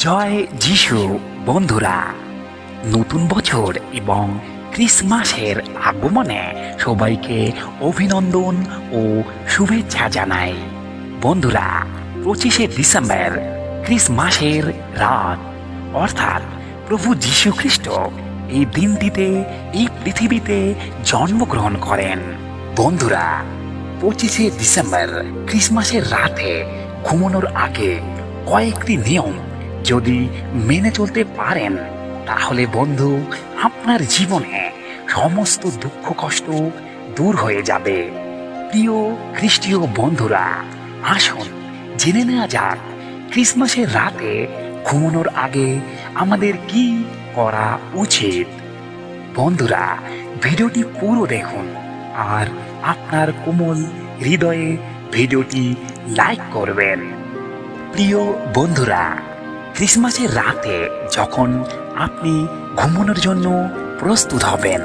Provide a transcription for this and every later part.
জয় যিশু। বন্ধুরা, নতুন বছর এবং ক্রিসমাসের আগমনে সবাইকে অভিনন্দন ও শুভেচ্ছা জানাই। বন্ধুরা, 25শে ডিসেম্বর ক্রিসমাসের রাত, অর্থাৎ প্রভু যীশু খ্রিস্ট এই দিনটিতে এই পৃথিবীতে জন্মগ্রহণ করেন। বন্ধুরা, 25শে ডিসেম্বর ক্রিসমাসের রাতে ঘুমানোর আগে কয়েকটি নিয়ম যদি মেনে চলতে পারেন, তাহলে বন্ধু, আপনার জীবনে সমস্ত দুঃখ কষ্ট দূর হয়ে যাবে। প্রিয় খ্রিস্টীয় বন্ধুরা, আসুন জেনে নেওয়া যাক ক্রিসমাসের রাতে ঘুমানোর আগে আমাদের কি করা উচিত। বন্ধুরা, ভিডিওটি পুরো দেখুন আর আপনার কোমল হৃদয়ে ভিডিওটি লাইক করবেন। প্রিয় বন্ধুরা, ক্রিসমাসের রাতে যখন আপনি ঘুমানোর জন্য প্রস্তুত হবেন,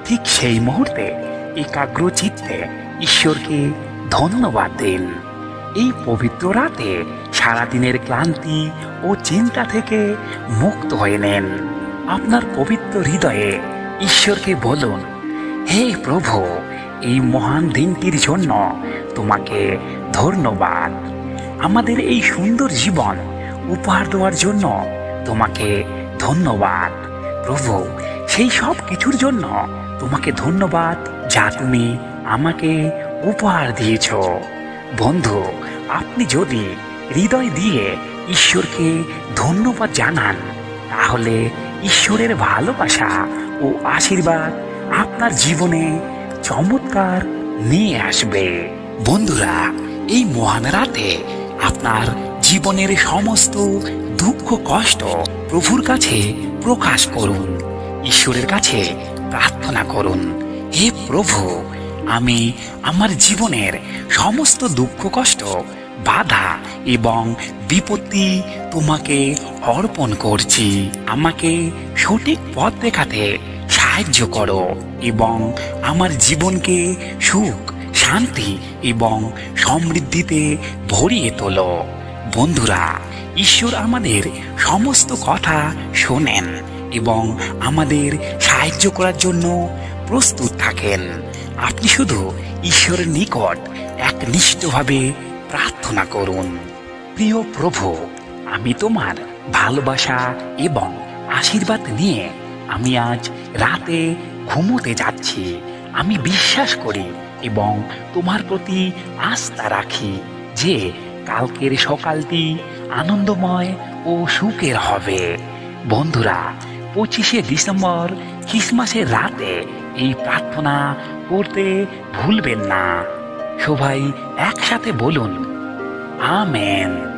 ঠিক সেই মুহূর্তে একাগ্র চিত্তে ঈশ্বরকে ধন্যবাদ দিন। এই পবিত্র রাতে সারাদিনের ক্লান্তি ও চিন্তা থেকে মুক্ত হয়ে নেন। আপনার পবিত্র হৃদয়ে ঈশ্বরকে বলুন, হে প্রভু, এই মহান দিনটির জন্য তোমাকে ধন্যবাদ। আমাদের এই সুন্দর জীবন উপহার দেওয়ার জন্য তোমাকে ধন্যবাদ। প্রভু, সেই সব কিছুর জন্য তোমাকে ধন্যবাদ যা তুমি আমাকে উপহার দিয়েছ। বন্ধু, আপনি যদি হৃদয় দিয়ে ঈশ্বরকে ধন্যবাদ জানান, তাহলে ঈশ্বরের ভালোবাসা ও আশীর্বাদ আপনার জীবনে চমৎকার নিয়ে আসবে। বন্ধুরা, এই মহান রাতে আপনার জীবনের সমস্ত দুঃখ কষ্ট প্রভুর কাছে প্রকাশ করুন। ঈশ্বরের কাছে প্রার্থনা করুন, হে প্রভু, আমি আমার জীবনের সমস্ত দুঃখ কষ্ট, বাধা এবং বিপত্তি তোমাকে অর্পণ করছি। আমাকে সঠিক পথ দেখাতে সাহায্য করো এবং আমার জীবনকে সুখ, শান্তি এবং সমৃদ্ধিতে ভরিয়ে তোলো। বন্ধুরা, ঈশ্বর আমাদের সমস্ত কথা শোনেন এবং আমাদের সাহায্য করার জন্য প্রস্তুত থাকেন। আপনি শুধু ঈশ্বরের নিকট একনিষ্ঠভাবে প্রার্থনা করুন, প্রিয় প্রভু, আমি তোমার ভালোবাসা এবং আশীর্বাদ নিয়ে আমি আজ রাতে ঘুমোতে যাচ্ছি। আমি বিশ্বাস করি এবং তোমার প্রতি আস্থা রাখি যে কালকের সকালটি আনন্দময় ও সুখের হবে। বন্ধুরা, 25শে ডিসেম্বর ক্রিসমাসের রাতে এই প্রার্থনা করতে ভুলবেন না। সবাই একসাথে বলুন, আমেন।